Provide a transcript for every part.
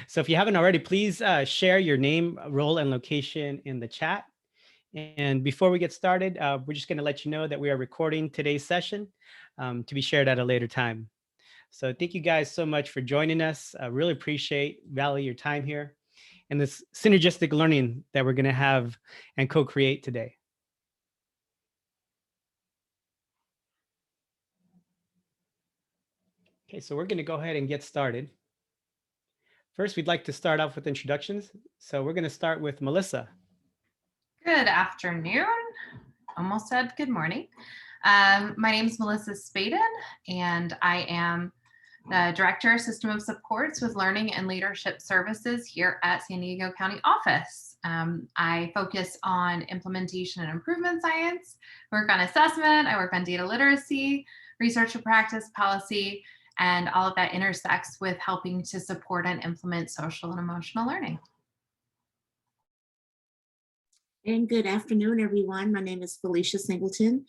So if you haven't already, please share your name, role, and location in the chat. And before we get started, we're just going to let you know that we are recording today's session to be shared at a later time. So thank you guys so much for joining us. I really value your time here and this synergistic learning that we're going to have and co-create today. Okay, so we're going to go ahead and get started. First, we'd like to start off with introductions. So we're going to start with Melissa. Good afternoon. Almost said good morning. My name is Melissa Spaden, and I am the Director of System of Supports with Learning and Leadership Services here at San Diego County office. I focus on implementation and improvement science, work on assessment, I work on data literacy, research and practice policy, and all of that intersects with helping to support and implement social and emotional learning. And good afternoon, everyone. My name is Felicia Singleton.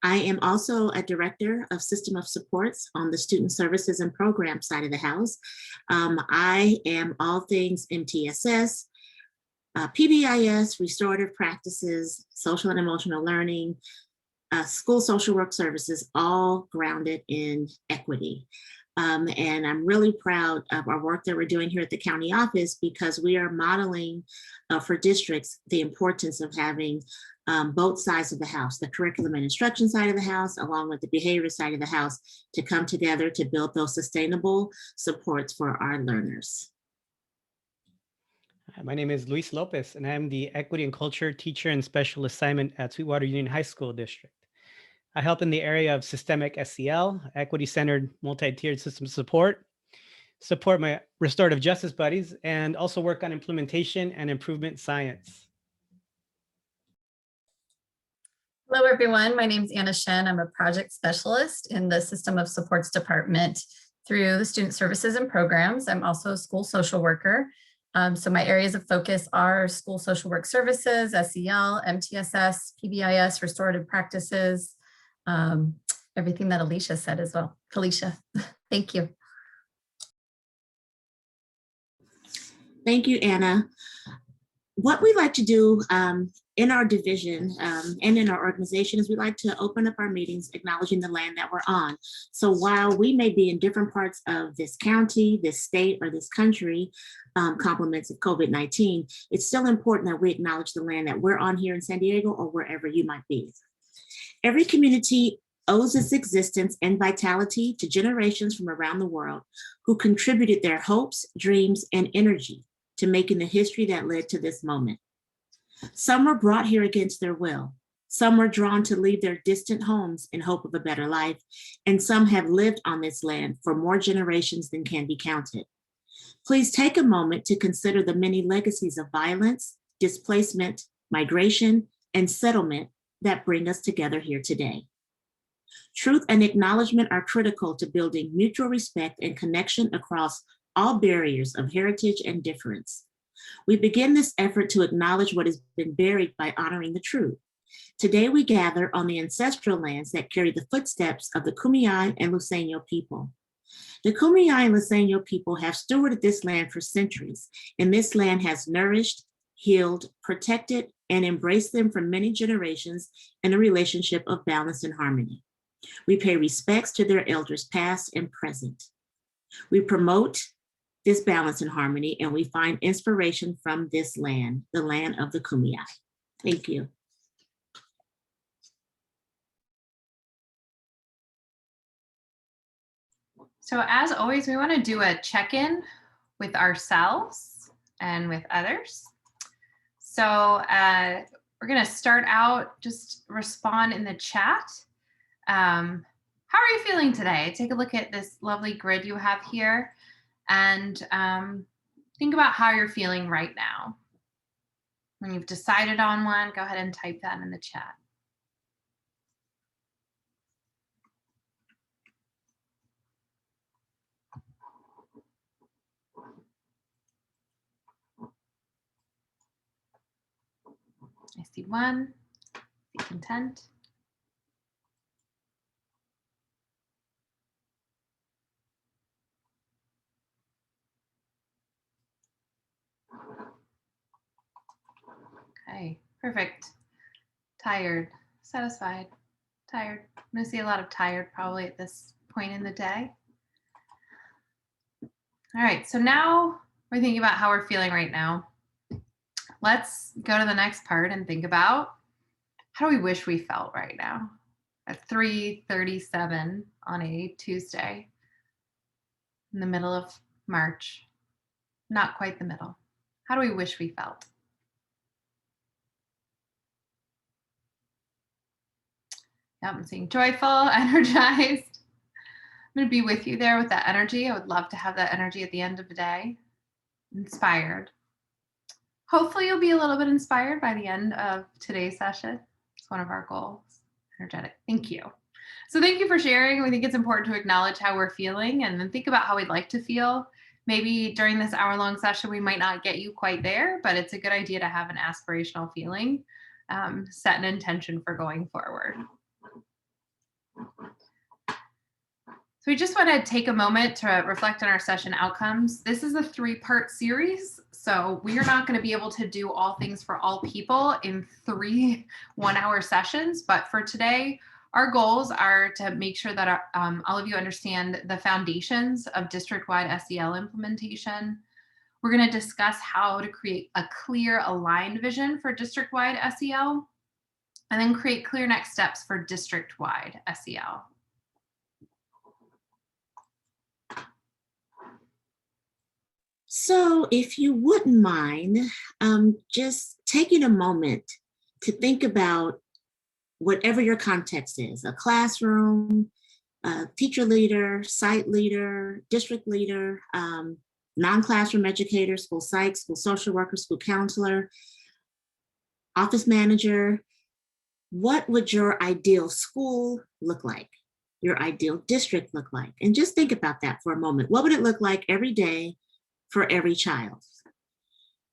I am also a Director of System of Supports on the Student Services and Program side of the house. I am all things MTSS, PBIS, restorative practices, social and emotional learning, school social work services, all grounded in equity. And I'm really proud of our work that we're doing here at the county office because we are modeling for districts the importance of having both sides of the house, the curriculum and instruction side of the house, along with the behavior side of the house, to come together to build those sustainable supports for our learners. My name is Luis Lopez, and I'm the Equity and Culture Teacher and Special Assignment at Sweetwater Union High School District. I help in the area of systemic SEL, equity-centered multi-tiered system support my restorative justice buddies, and also work on implementation and improvement science. Hello, everyone. My name is Anna Shen. I'm a project specialist in the System of Supports Department through the Student Services and Programs. I'm also a school social worker. So my areas of focus are school social work services, SEL, MTSS, PBIS, restorative practices, everything that Alicia said as well. Felicia, thank you. Thank you, Anna. What we like to do in our division and in our organization is we like to open up our meetings acknowledging the land that we're on. So while we may be in different parts of this county, this state, or this country, compliments of COVID-19, it's still important that we acknowledge the land that we're on here in San Diego or wherever you might be. Every community owes its existence and vitality to generations from around the world who contributed their hopes, dreams, and energy to making the history that led to this moment. Some were brought here against their will. Some were drawn to leave their distant homes in hope of a better life, and some have lived on this land for more generations than can be counted. Please take a moment to consider the many legacies of violence, displacement, migration, and settlement that bring us together here today. Truth and acknowledgement are critical to building mutual respect and connection across all barriers of heritage and difference. We begin this effort to acknowledge what has been buried by honoring the truth. Today we gather on the ancestral lands that carry the footsteps of the Kumeyaay and Luiseño people. The Kumeyaay and Luiseño people have stewarded this land for centuries, and this land has nourished, healed, protected, and embraced them for many generations in a relationship of balance and harmony. We pay respects to their elders past and present. We promote this balance and harmony, and we find inspiration from this land, the land of the Kumeyaay. Thank you. So as always, we want to do a check-in with ourselves and with others. So we're going to start out, just respond in the chat. How are you feeling today? Take a look at this lovely grid you have here and think about how you're feeling right now. When you've decided on one, go ahead and type that in the chat. I see one, be content. Okay, perfect. Tired, satisfied, tired. I'm gonna see a lot of tired probably at this point in the day. All right, so now we're thinking about how we're feeling right now. Let's go to the next part and think about how do we wish we felt right now at 3:37 on a Tuesday in the middle of March, not quite the middle. How do we wish we felt? Yep, I'm seeing joyful, energized. I'm gonna be with you there with that energy. I would love to have that energy at the end of the day. Inspired. Hopefully you'll be a little bit inspired by the end of today's session. It's one of our goals. Energetic. Thank you. So thank you for sharing. We think it's important to acknowledge how we're feeling and then think about how we'd like to feel. Maybe during this hour-long session, we might not get you quite there, but it's a good idea to have an aspirational feeling, set an intention for going forward. So we just want to take a moment to reflect on our session outcomes. This is a 3-part series, so we are not going to be able to do all things for all people in 3 one-hour sessions, but for today, our goals are to make sure that all of you understand the foundations of district-wide SEL implementation. We're going to discuss how to create a clear, aligned vision for district-wide SEL, and then create clear next steps for district-wide SEL. So if you wouldn't mind, just taking a moment to think about whatever your context is, a classroom, a teacher leader, site leader, district leader, non-classroom educator, school psych, school social worker, school counselor, office manager. What would your ideal school look like? Your ideal district look like? And just think about that for a moment. What would it look like every day for every child?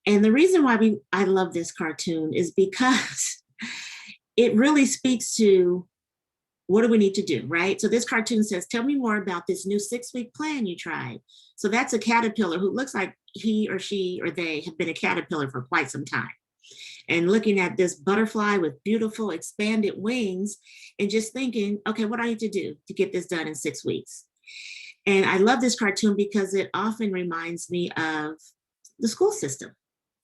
And the reason why I love this cartoon is because it really speaks to what do we need to do, right? So this cartoon says, tell me more about this new 6-week plan you tried. So that's a caterpillar who looks like he or she or they have been a caterpillar for quite some time. And looking at this butterfly with beautiful expanded wings and just thinking, okay, what do I need to do to get this done in 6 weeks? And I love this cartoon because it often reminds me of the school system,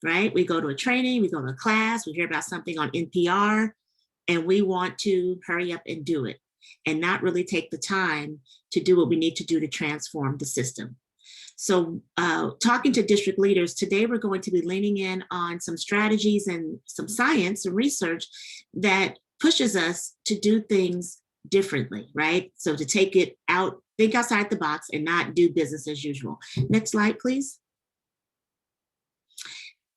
right? We go to a training, we go to a class, we hear about something on NPR, and we want to hurry up and do it and not really take the time to do what we need to do to transform the system. So talking to district leaders, today we're going to be leaning in on some strategies and some science and research that pushes us to do things differently, right? So to take it out, think outside the box and not do business as usual. Next slide, please.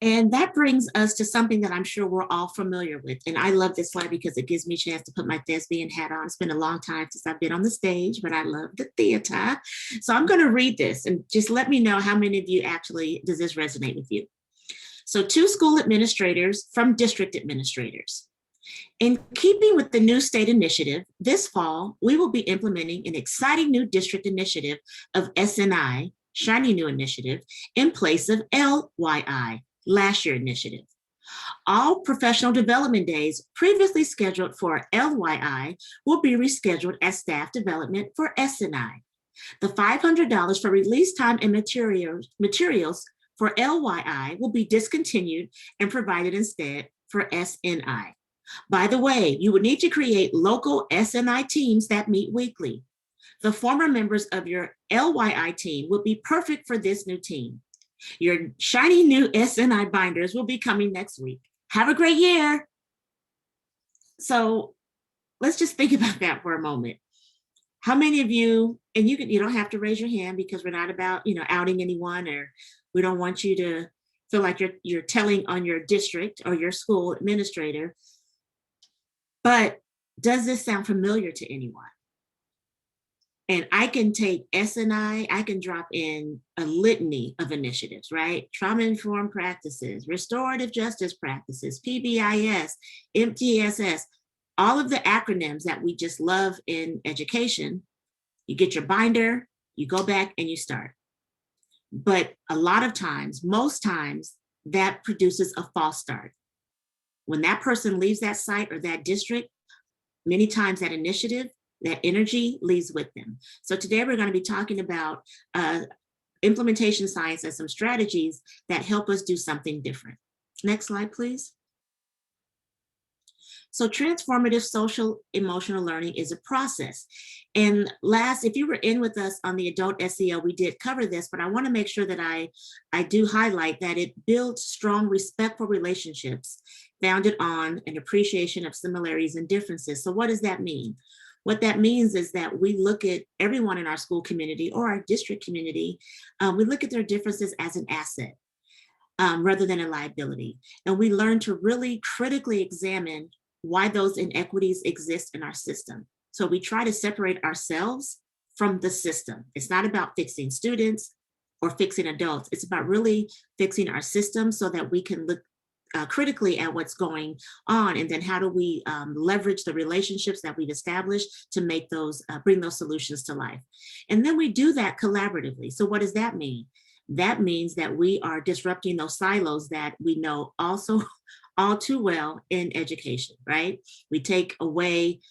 And that brings us to something that I'm sure we're all familiar with. And I love this slide because it gives me a chance to put my thespian hat on. It's been a long time since I've been on the stage, but I love the theater. So I'm going to read this and just let me know how many of you actually does this resonate with you. So 2 school administrators from district administrators. In keeping with the new state initiative, this fall, we will be implementing an exciting new district initiative of SNI, shiny new initiative, in place of LYI, last year initiative. All professional development days previously scheduled for LYI will be rescheduled as staff development for SNI. The $500 for release time and materials for LYI will be discontinued and provided instead for SNI. By the way, you would need to create local SNI teams that meet weekly. The former members of your LYI team would be perfect for this new team. Your shiny new SNI binders will be coming next week. Have a great year. So let's just think about that for a moment. How many of you, and you don't have to raise your hand because we're not about outing anyone, or we don't want you to feel like you're telling on your district or your school administrator. But does this sound familiar to anyone? And I can take SNI, I can drop in a litany of initiatives, right? Trauma-informed practices, restorative justice practices, PBIS, MTSS, all of the acronyms that we just love in education. You get your binder, you go back and you start. But a lot of times, most times, that produces a false start. When that person leaves that site or that district, many times that initiative, that energy leaves with them. So today we're going to be talking about implementation science and some strategies that help us do something different. Next slide, please. So transformative social emotional learning is a process. And last, if you were in with us on the adult SEL, we did cover this, but I want to make sure that I do highlight that it builds strong, respectful relationships founded on an appreciation of similarities and differences. So what does that mean? What that means is that we look at everyone in our school community or our district community, we look at their differences as an asset rather than a liability. And we learn to really critically examine why those inequities exist in our system. So we try to separate ourselves from the system. It's not about fixing students or fixing adults. It's about really fixing our system so that we can look critically at what's going on, and then how do we leverage the relationships that we've established to make those, bring those solutions to life. And then we do that collaboratively. So what does that mean? That means that we are disrupting those silos that we know also all too well in education, right? We take away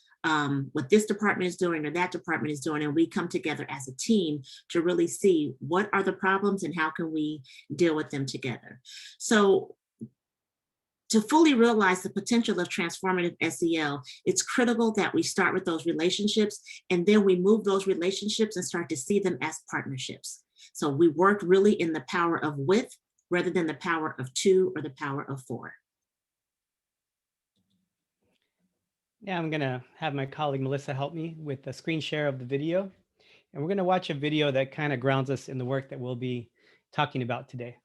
what this department is doing or that department is doing, and we come together as a team to really see what are the problems and how can we deal with them together. So to fully realize the potential of transformative SEL, it's critical that we start with those relationships, and then we move those relationships and start to see them as partnerships. So we work really in the power of with rather than the power of two or the power of four. Yeah, I'm gonna have my colleague Melissa help me with the screen share of the video. And we're gonna watch a video that kind of grounds us in the work that we'll be talking about today.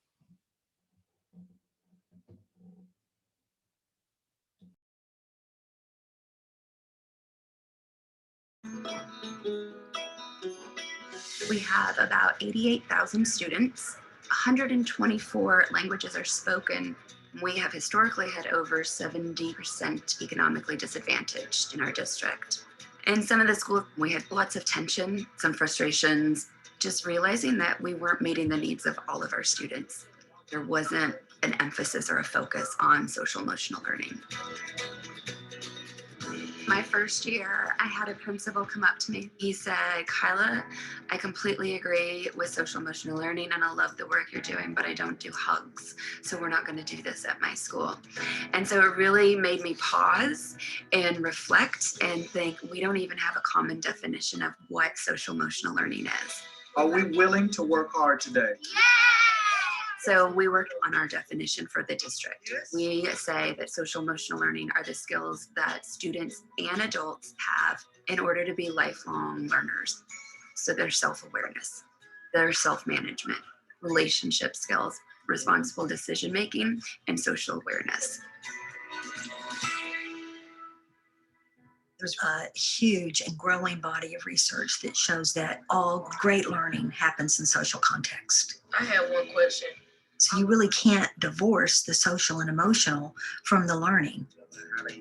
We have about 88,000 students, 124 languages are spoken. We have historically had over 70% economically disadvantaged in our district. In some of the schools, we had lots of tension, some frustrations, just realizing that we weren't meeting the needs of all of our students. There wasn't an emphasis or a focus on social emotional learning. My first year, I had a principal come up to me. He said, Kyla, I completely agree with social emotional learning and I love the work you're doing, but I don't do hugs. So we're not going to do this at my school. And so it really made me pause and reflect and think, we don't even have a common definition of what social emotional learning is. Are we willing to work hard today? Yeah! So we worked on our definition for the district. We say that social emotional learning are the skills that students and adults have in order to be lifelong learners. So their self-awareness, their self-management, relationship skills, responsible decision-making, and social awareness. There's a huge and growing body of research that shows that all great learning happens in social context. I have one question. So you really can't divorce the social and emotional from the learning. Let's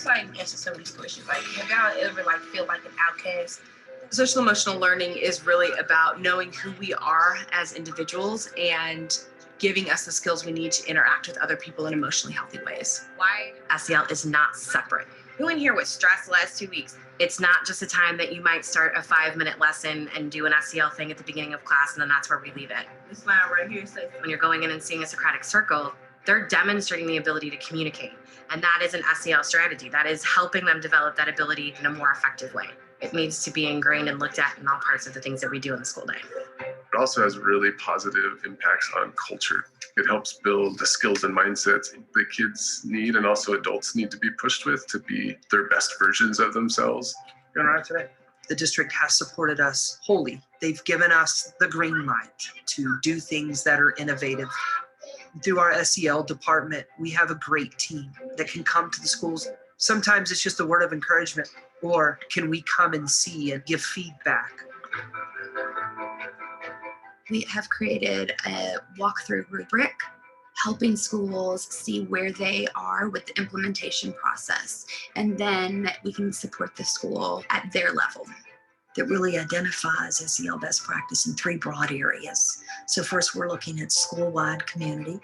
like answer some of these questions. Like, have y'all ever like feel like an outcast? Social emotional learning is really about knowing who we are as individuals and giving us the skills we need to interact with other people in emotionally healthy ways. Why SEL is not separate. Who in here was stressed the last 2 weeks? It's not just a time that you might start a 5-minute lesson and do an SEL thing at the beginning of class, and then that's where we leave it. This line right here says when you're going in and seeing a Socratic circle, they're demonstrating the ability to communicate. And that is an SEL strategy. That is helping them develop that ability in a more effective way. It needs to be ingrained and looked at in all parts of the things that we do in the school day. It also has really positive impacts on culture. It helps build the skills and mindsets that kids need and also adults need to be pushed with to be their best versions of themselves. You're all right today? The district has supported us wholly. They've given us the green light to do things that are innovative. Through our SEL department, we have a great team that can come to the schools. Sometimes it's just a word of encouragement, or can we come and see and give feedback? We have created a walkthrough rubric, helping schools see where they are with the implementation process. And then we can support the school at their level that really identifies SEL best practice in 3 broad areas. So first, we're looking at school-wide community.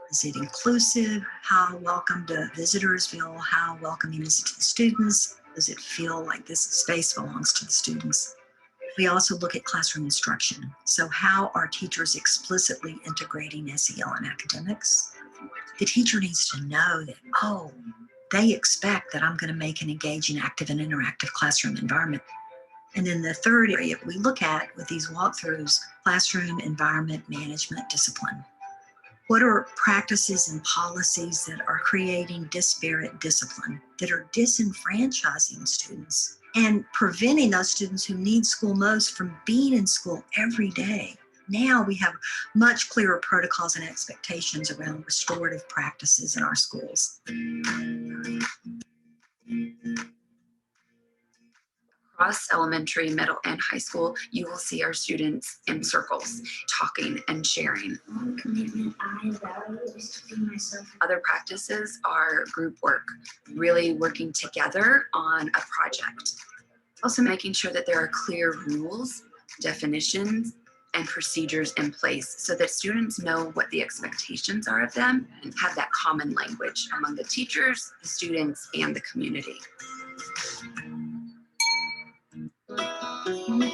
Is it inclusive? How welcome do visitors feel? How welcoming is it to the students? Does it feel like this space belongs to the students? We also look at classroom instruction. So how are teachers explicitly integrating SEL in academics? The teacher needs to know that, oh, they expect that I'm going to make an engaging, active, and interactive classroom environment. And then the third area we look at with these walkthroughs, classroom environment management discipline. What are practices and policies that are creating disparate discipline, that are disenfranchising students and preventing those students who need school most from being in school every day? Now we have much clearer protocols and expectations around restorative practices in our schools. Across elementary, middle, and high school, you will see our students in circles, talking and sharing. One commitment I value is to be myself. Other practices are group work, really working together on a project. Also making sure that there are clear rules, definitions, and procedures in place so that students know what the expectations are of them and have that common language among the teachers, the students, and the community. Okay.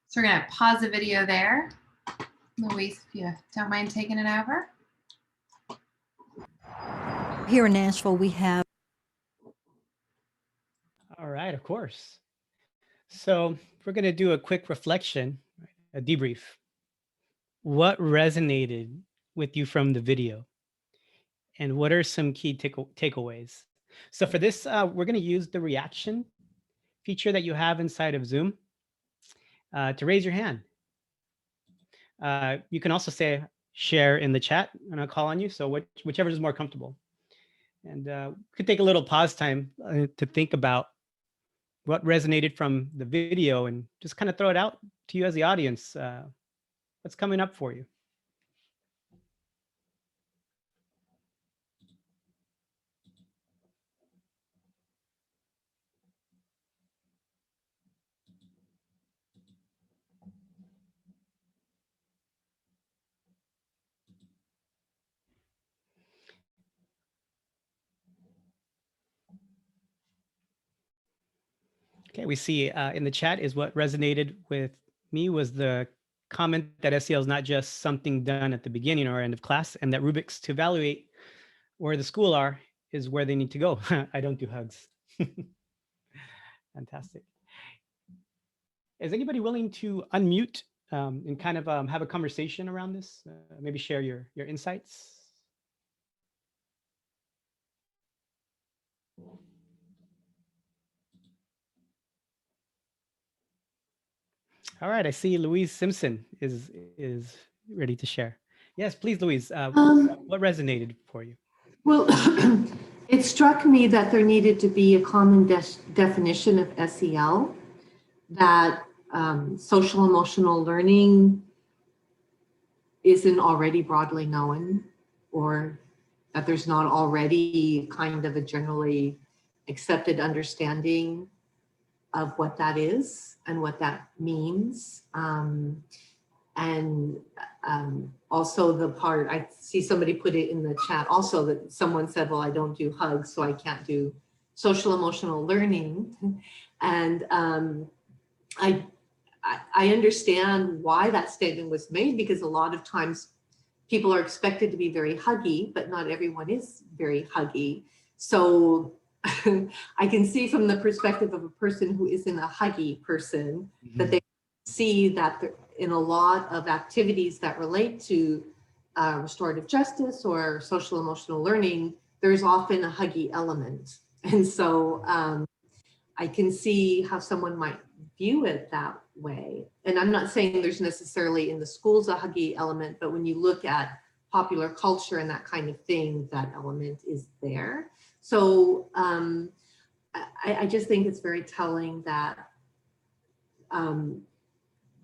So we're gonna pause the video there. Louise, if you don't mind taking it over. Here in Nashville, we have. All right, of course. So we're going to do a quick reflection, a debrief. What resonated with you from the video? And what are some key takeaways? So for this, we're going to use the reaction feature that you have inside of Zoom to raise your hand. You can also say share in the chat and I'll call on you. So whichever is more comfortable. And could take a little pause time to think about what resonated from the video and just kind of throw it out to you as the audience. What's coming up for you? Okay, we see in the chat is what resonated with me was the comment that SEL is not just something done at the beginning or end of class, and that rubrics to evaluate where the school are is where they need to go. I don't do hugs. Fantastic. Is anybody willing to unmute and kind of have a conversation around this? Maybe share your insights? All right, I see Louise Simpson is ready to share. Yes, please, Louise. What resonated for you? Well, it struck me that there needed to be a common definition of SEL, that social emotional learning isn't already broadly known, or that there's not already kind of a generally accepted understanding of what that is and what that means. Also the part, I see somebody put it in the chat also that someone said, well, I don't do hugs, so I can't do social emotional learning. And I understand why that statement was made, because a lot of times people are expected to be very huggy, but not everyone is very huggy. So I can see from the perspective of a person who isn't a huggy person, that they see that in a lot of activities that relate to restorative justice or social emotional learning, there's often a huggy element. And so I can see how someone might view it that way. And I'm not saying there's necessarily in the schools a huggy element, but when you look at popular culture and that kind of thing, that element is there. So I just think it's very telling that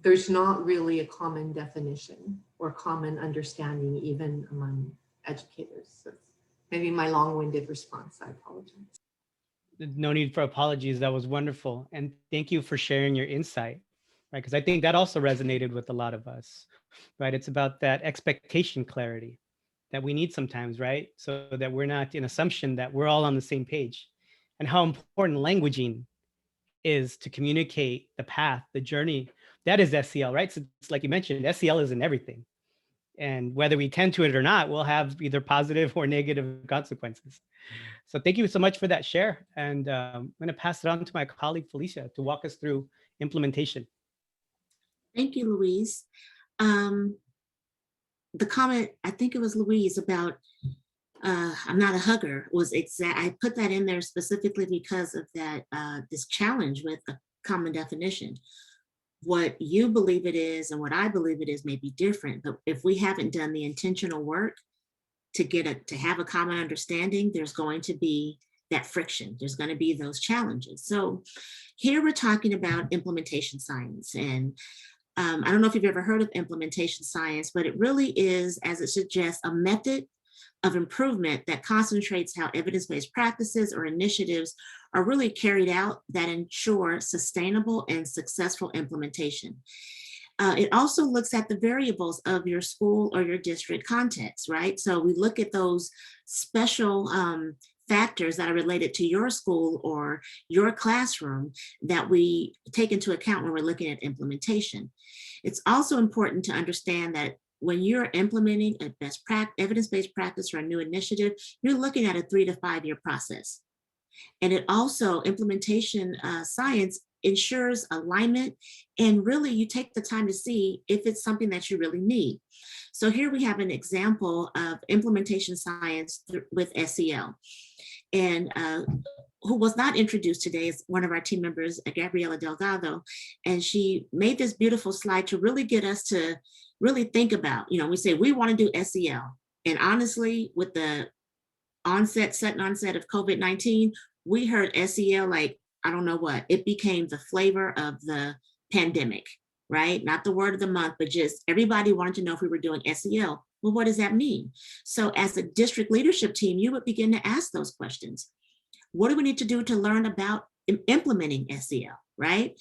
there's not really a common definition or common understanding even among educators. So maybe my long-winded response. I apologize. No need for apologies. That was wonderful. And thank you for sharing your insight, right? Because I think that also resonated with a lot of us, right? It's about that expectation clarity that we need sometimes, right? So that we're not in assumption that we're all on the same page, and how important languaging is to communicate the path, the journey. That is SEL, right? So it's like you mentioned, SEL is in everything. And whether we tend to it or not, we'll have either positive or negative consequences. So thank you so much for that share. And I'm going to pass it on to my colleague, Felicia, to walk us through implementation. Thank you, Louise. The comment, I think it was Louise, about I'm not a hugger, was exact. I put that in there specifically because of that, this challenge with a common definition. What you believe it is and what I believe it is may be different, but if we haven't done the intentional work to have a common understanding, there's going to be that friction. There's going to be those challenges. So here we're talking about implementation science. And I don't know if you've ever heard of implementation science, but it really is, as it suggests, a method of improvement that concentrates how evidence-based practices or initiatives are really carried out that ensure sustainable and successful implementation. It also looks at the variables of your school or your district context, right? So we look at those special factors that are related to your school or your classroom that we take into account when we're looking at implementation. It's also important to understand that when you're implementing a evidence-based practice or a new initiative, you're looking at a 3 to 5 year process. And it also, implementation science ensures alignment, and really you take the time to see if it's something that you really need. So here we have an example of implementation science with SEL. And who was not introduced today is one of our team members, Gabriela Delgado, and she made this beautiful slide to really get us to really think about, we say we want to do SEL. And honestly, with the sudden onset of COVID-19, we heard SEL like, I don't know what, it became the flavor of the pandemic, right? Not the word of the month, but just everybody wanted to know if we were doing SEL. Well, what does that mean? So as a district leadership team, you would begin to ask those questions. What do we need to do to learn about implementing SEL, right?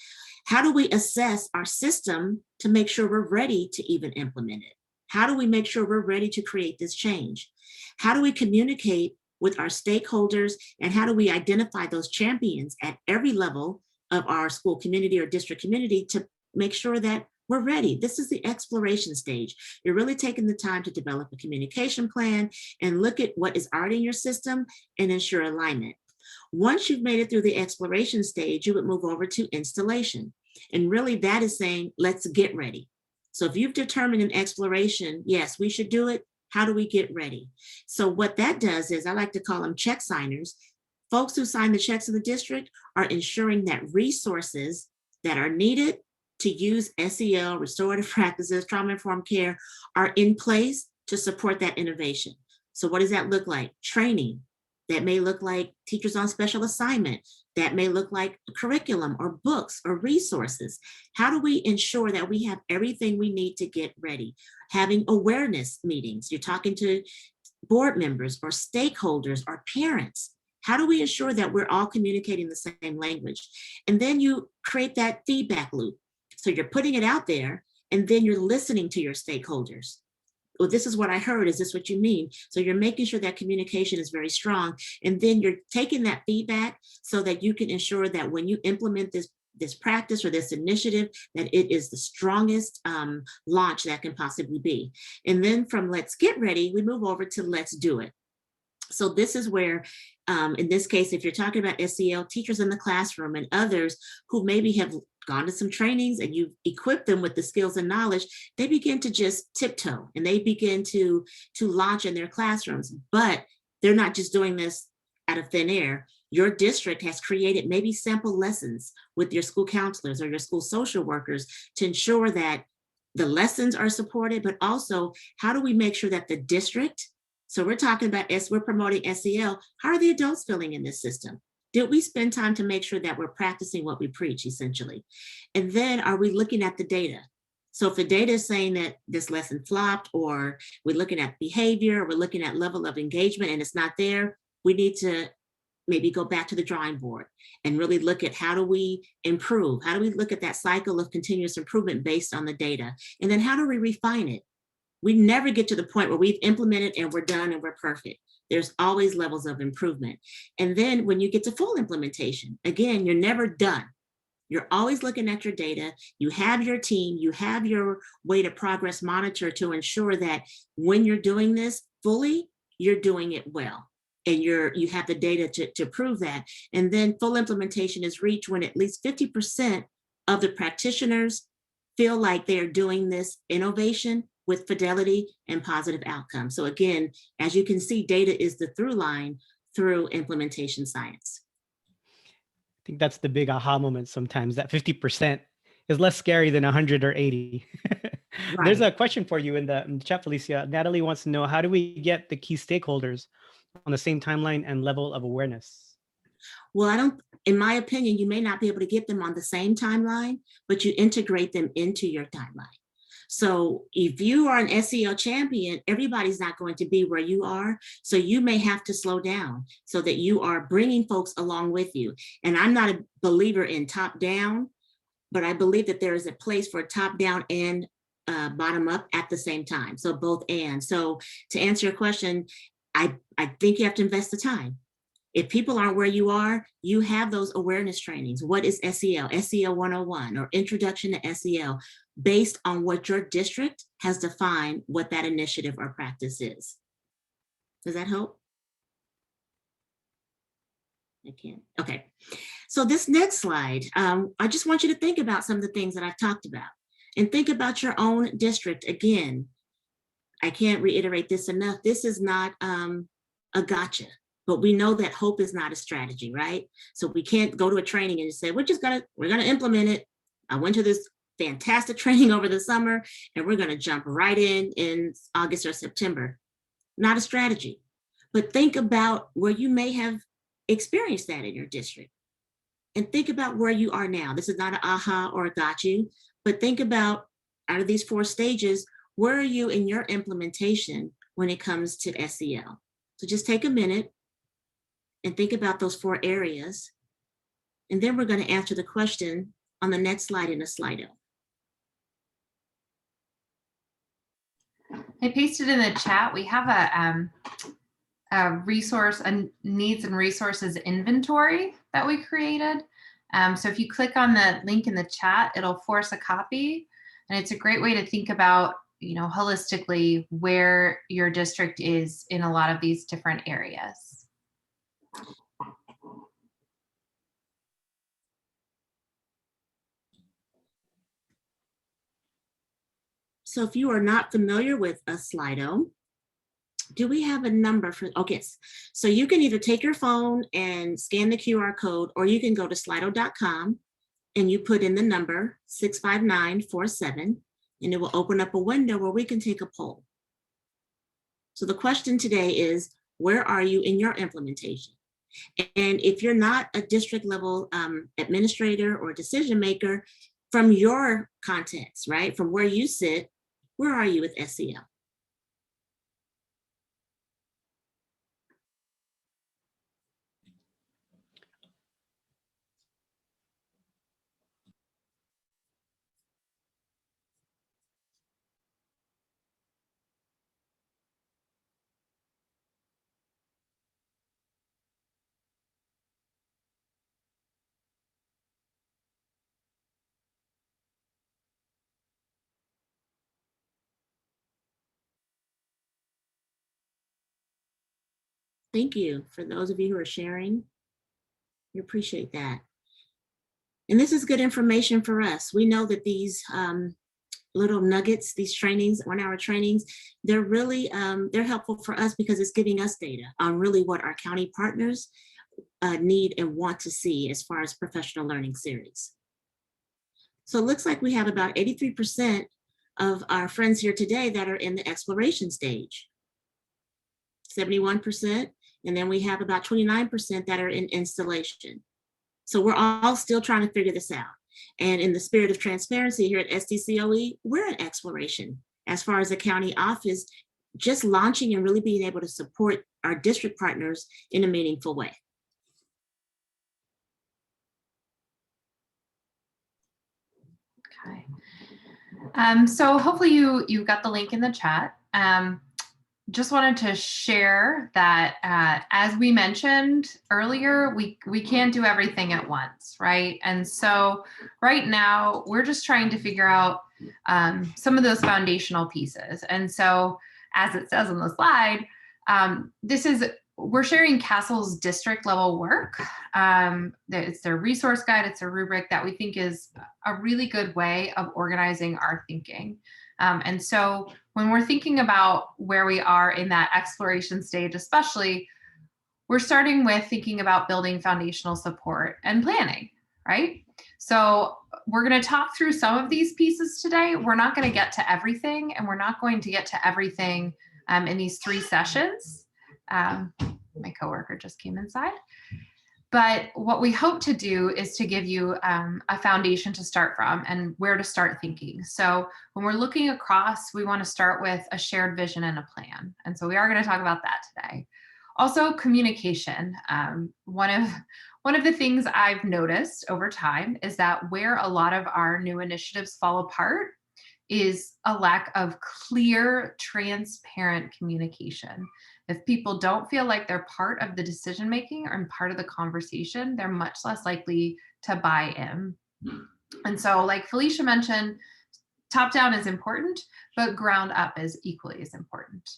How do we assess our system to make sure we're ready to even implement it? How do we make sure we're ready to create this change? How do we communicate with our stakeholders, and how do we identify those champions at every level of our school community or district community to make sure that we're ready? This is the exploration stage. You're really taking the time to develop a communication plan and look at what is already in your system and ensure alignment. Once you've made it through the exploration stage, you would move over to installation. And really that is saying, let's get ready. So if you've determined in exploration, yes, we should do it, how do we get ready? So what that does is, I like to call them check signers. Folks who sign the checks in the district are ensuring that resources that are needed to use SEL, restorative practices, trauma-informed care are in place to support that innovation. So what does that look like? Training. That may look like teachers on special assignment. That may look like curriculum or books or resources. How do we ensure that we have everything we need to get ready? Having awareness meetings. You're talking to board members or stakeholders or parents. How do we ensure that we're all communicating the same language? And then you create that feedback loop. So you're putting it out there, and then you're listening to your stakeholders. Well, this is what I heard. Is this what you mean? So you're making sure that communication is very strong. And then you're taking that feedback so that you can ensure that when you implement this practice or this initiative, that it is the strongest launch that can possibly be. And then from let's get ready, we move over to let's do it. So this is where, in this case, if you're talking about SEL, teachers in the classroom and others who maybe have gone to some trainings and you've equipped them with the skills and knowledge, they begin to just tiptoe and they begin to launch in their classrooms. But they're not just doing this out of thin air. Your district has created maybe sample lessons with your school counselors or your school social workers to ensure that the lessons are supported, but also how do we make sure that the district, so we're talking about, we're promoting SEL, how are the adults feeling in this system? Did we spend time to make sure that we're practicing what we preach, essentially? And then are we looking at the data? So if the data is saying that this lesson flopped, or we're looking at behavior, or we're looking at level of engagement and it's not there, we need to maybe go back to the drawing board and really look at how do we improve? How do we look at that cycle of continuous improvement based on the data? And then how do we refine it? We never get to the point where we've implemented and we're done and we're perfect. There's always levels of improvement. And then when you get to full implementation, again, you're never done. You're always looking at your data. You have your team, you have your way to progress monitor to ensure that when you're doing this fully, you're doing it well. And you have the data to prove that. And then full implementation is reached when at least 50% of the practitioners feel like they're doing this innovation with fidelity and positive outcomes. So again, as you can see, data is the through line through implementation science. I think that's the big aha moment sometimes, that 50% is less scary than 100 or 80. There's a question for you in the chat, Felicia. Natalie wants to know, how do we get the key stakeholders on the same timeline and level of awareness? Well, in my opinion, you may not be able to get them on the same timeline, but you integrate them into your timeline. So if you are an SEL champion, everybody's not going to be where you are. So you may have to slow down so that you are bringing folks along with you. And I'm not a believer in top down, but I believe that there is a place for top down and bottom up at the same time. So both and. So to answer your question, I think you have to invest the time. If people aren't where you are, you have those awareness trainings. What is SEL? SEL 101 or Introduction to SEL, based on what your district has defined what that initiative or practice is. Does that help? I can't. Okay. So this next slide, I just want you to think about some of the things that I've talked about and think about your own district. Again, I can't reiterate this enough. This is not a gotcha. But we know that hope is not a strategy, right? So we can't go to a training and just say, we're gonna implement it. I went to this fantastic training over the summer and we're gonna jump right in August or September. Not a strategy. But think about where you may have experienced that in your district. And think about where you are now. This is not an aha or a got you, but think about, out of these 4 stages, where are you in your implementation when it comes to SEL? So just take a minute and think about those 4 areas. And then we're going to answer the question on the next slide in a Slido. I pasted in the chat, we have a resource, a needs and resources inventory that we created. So if you click on the link in the chat, it'll force a copy. And it's a great way to think about, holistically where your district is in a lot of these different areas. So if you are not familiar with a Slido, do we have a number for, okay, so you can either take your phone and scan the QR code, or you can go to slido.com and you put in the number 65947, and it will open up a window where we can take a poll. So the question today is, where are you in your implementation? And if you're not a district level administrator or decision maker, from your context, right, from where you sit, where are you with SEL? Thank you for those of you who are sharing. We appreciate that. And this is good information for us. We know that these little nuggets, these trainings, 1-hour trainings, they're really, they're helpful for us because it's giving us data on really what our county partners need and want to see as far as professional learning series. So it looks like we have about 83% of our friends here today that are in the exploration stage, 71%. And then we have about 29% that are in installation. So we're all still trying to figure this out. And in the spirit of transparency here at SDCOE, we're in exploration. As far as the county office, just launching and really being able to support our district partners in a meaningful way. Okay. So hopefully you've got the link in the chat. Just wanted to share that as we mentioned earlier, we can't do everything at once, right? And so right now we're just trying to figure out some of those foundational pieces. And so as it says on the slide, we're sharing Castle's district level work. It's their resource guide, it's a rubric that we think is a really good way of organizing our thinking. And so when we're thinking about where we are in that exploration stage, especially, we're starting with thinking about building foundational support and planning, right? So we're going to talk through some of these pieces today. We're not going to get to everything, and we're not going to get to everything in these 3 sessions. My coworker just came inside. But what we hope to do is to give you a foundation to start from and where to start thinking. So when we're looking across, we want to start with a shared vision and a plan. And so we are going to talk about that today. Also, communication. One of the things I've noticed over time is that where a lot of our new initiatives fall apart is a lack of clear, transparent communication. If people don't feel like they're part of the decision-making or part of the conversation, they're much less likely to buy in. And so, like Felicia mentioned, top-down is important, but ground up is equally as important.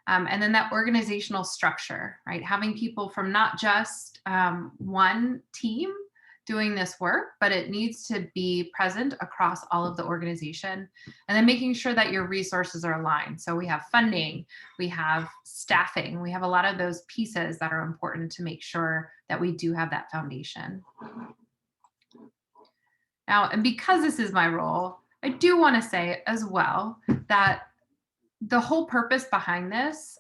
And then that organizational structure, right? Having people from not just one team doing this work, but it needs to be present across all of the organization. And then making sure that your resources are aligned. So we have funding, we have staffing, we have a lot of those pieces that are important to make sure that we do have that foundation. Now, and because this is my role, I do want to say as well that the whole purpose behind this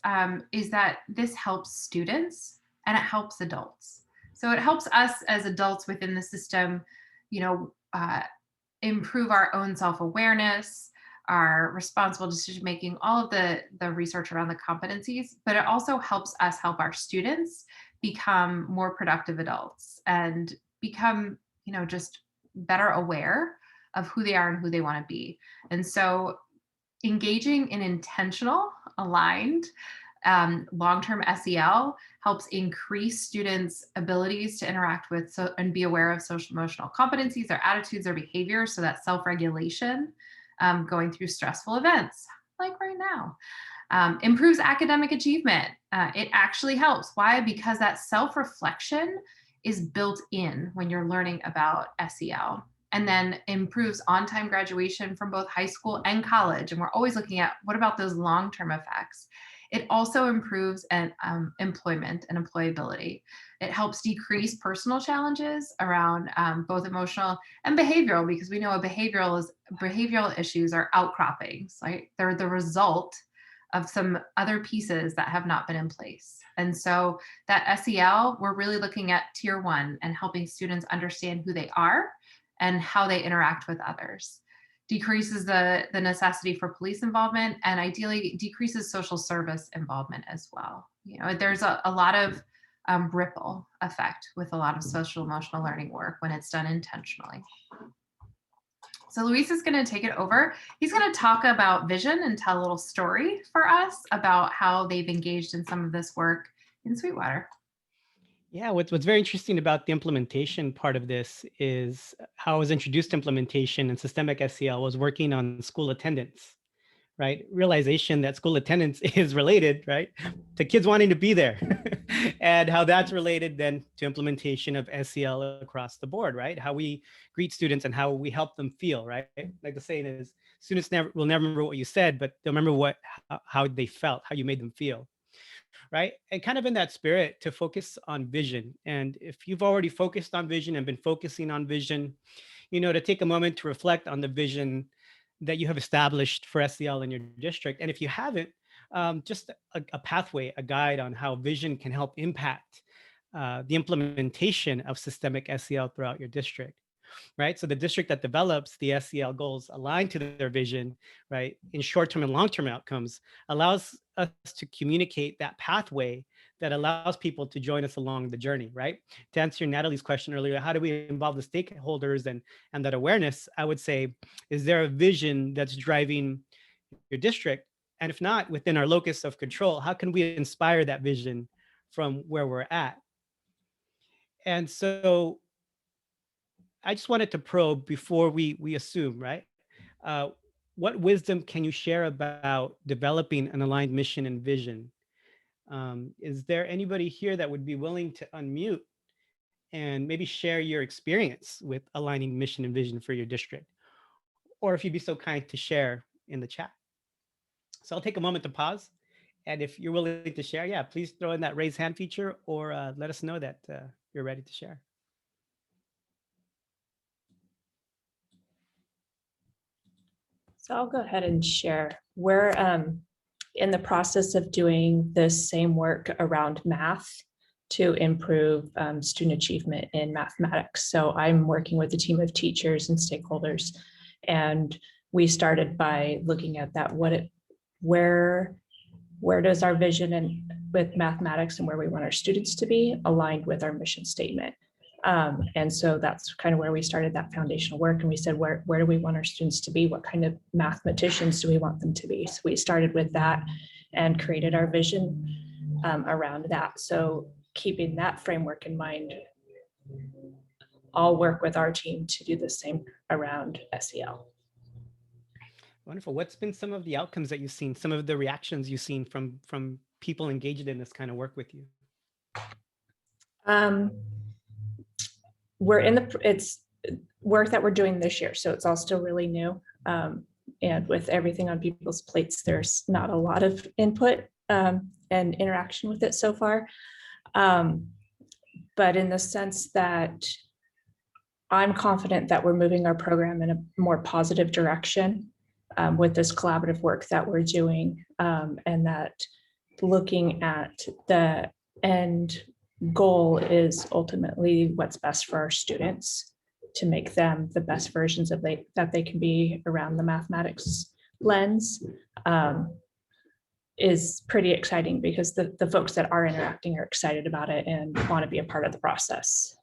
is that this helps students and it helps adults. So it helps us as adults within the system, improve our own self-awareness, our responsible decision-making, all of the research around the competencies, but it also helps us help our students become more productive adults and become, just better aware of who they are and who they want to be. And so engaging in intentional, aligned, long-term SEL helps increase students' abilities to interact with and be aware of social emotional competencies, their attitudes, their behaviors, so that self-regulation going through stressful events like right now. Improves academic achievement. It actually helps. Why? Because that self-reflection is built in when you're learning about SEL. And then improves on-time graduation from both high school and college. And we're always looking at what about those long-term effects. It also improves employment and employability. It helps decrease personal challenges around both emotional and behavioral, because we know behavioral issues are outcroppings, right? They're the result of some other pieces that have not been in place. And so that SEL, we're really looking at tier 1 and helping students understand who they are and how they interact with others. Decreases the necessity for police involvement, and ideally decreases social service involvement as well. There's a lot of ripple effect with a lot of social emotional learning work when it's done intentionally. So Luis is going to take it over. He's going to talk about vision and tell a little story for us about how they've engaged in some of this work in Sweetwater. Yeah, what's very interesting about the implementation part of this is how I was introduced to implementation and systemic SEL was working on school attendance, right? Realization that school attendance is related, right, to kids wanting to be there and how that's related then to implementation of SEL across the board, right? How we greet students and how we help them feel, right? Like the saying is, students will never remember what you said, but they'll remember how they felt, how you made them feel. Right? And kind of in that spirit to focus on vision. And if you've already focused on vision and been focusing on vision, to take a moment to reflect on the vision that you have established for SEL in your district. And if you haven't, just a pathway, a guide on how vision can help impact the implementation of systemic SEL throughout your district. right? So the district that develops the SEL goals aligned to their vision, right, in short-term and long-term outcomes allows us to communicate that pathway that allows people to join us along the journey, right? To answer Natalie's question earlier, how do we involve the stakeholders and that awareness? I would say, is there a vision that's driving your district? And if not, within our locus of control, how can we inspire that vision from where we're at? And so I just wanted to probe before we assume, right? Uh, what wisdom can you share about developing an aligned mission and vision? Is there anybody here that would be willing to unmute and maybe share your experience with aligning mission and vision for your district? Or if you'd be so kind to share in the chat. So I'll take a moment to pause. And if you're willing to share, yeah, please throw in that raise hand feature or let us know that you're ready to share. So I'll go ahead and share. We're in the process of doing the same work around math to improve student achievement in mathematics. So I'm working with a team of teachers and stakeholders, and we started by looking at that. Where does our vision and with mathematics and where we want our students to be aligned with our mission statement? And so that's kind of where we started that foundational work. And we said, where do we want our students to be? What kind of mathematicians do we want them to be? So we started with that and created our vision around that. So keeping that framework in mind, I'll work with our team to do the same around SEL. Wonderful. What's been some of the outcomes that you've seen, some of the reactions you've seen from people engaged in this kind of work with you? It's work that we're doing this year, so it's all still really new. And with everything on people's plates, there's not a lot of input and interaction with it so far. But in the sense that I'm confident that we're moving our program in a more positive direction with this collaborative work that we're doing, and that looking at the end goal is ultimately what's best for our students to make them the best versions of that they can be around the mathematics lens, is pretty exciting because the folks that are interacting are excited about it and want to be a part of the process.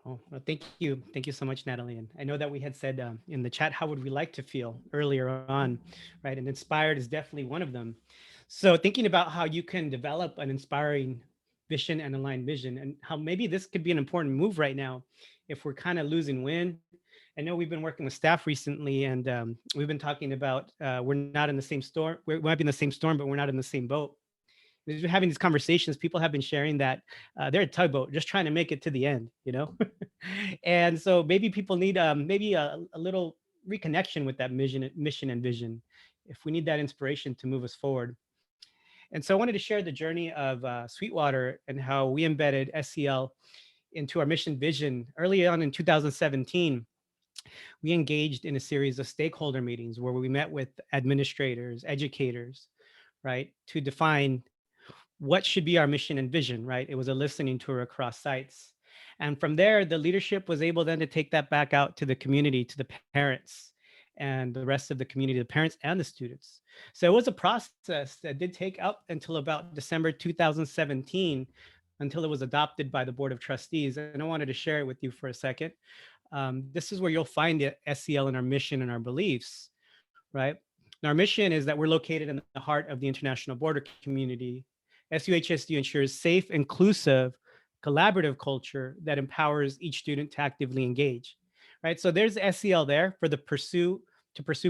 Oh, well, thank you. Thank you so much, Natalie. And I know that we had said in the chat, how would we like to feel earlier on, right? And inspired is definitely one of them. So thinking about how you can develop an inspiring vision and aligned vision, and how maybe this could be an important move right now if we're kind of losing wind. I know we've been working with staff recently, and we've been talking about we're not in the same storm. We might be in the same storm, but we're not in the same boat. As we're having these conversations, people have been sharing that they're a tugboat just trying to make it to the end, you know? And so maybe people need maybe a little reconnection with that mission and vision if we need that inspiration to move us forward. And so I wanted to share the journey of Sweetwater and how we embedded SEL into our mission vision. Early on in 2017, we engaged in a series of stakeholder meetings where we met with administrators, educators, right, to define what should be our mission and vision, right? It was a listening tour across sites. And from there, the leadership was able then to take that back out to the community, to the parents and the rest of the community, the parents and the students. So it was a process that did take up until about December 2017, until it was adopted by the Board of Trustees. And I wanted to share it with you for a second. This is where you'll find the SEL in our mission and our beliefs, right? And our mission is that we're located in the heart of the international border community. SUHSU ensures safe, inclusive, collaborative culture that empowers each student to actively engage, right? So there's SEL there for to pursue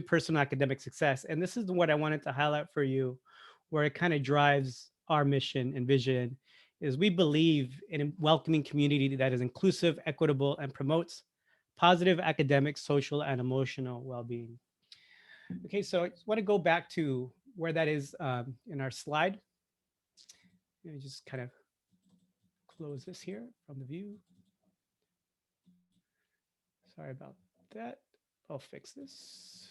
personal academic success. And this is what I wanted to highlight for you, where it kind of drives our mission and vision, is we believe in a welcoming community that is inclusive, equitable, and promotes positive academic, social, and emotional well-being. Okay, so I just want to go back to where that is in our slide. Let me just kind of close this here from the view. Sorry about that. I'll fix this.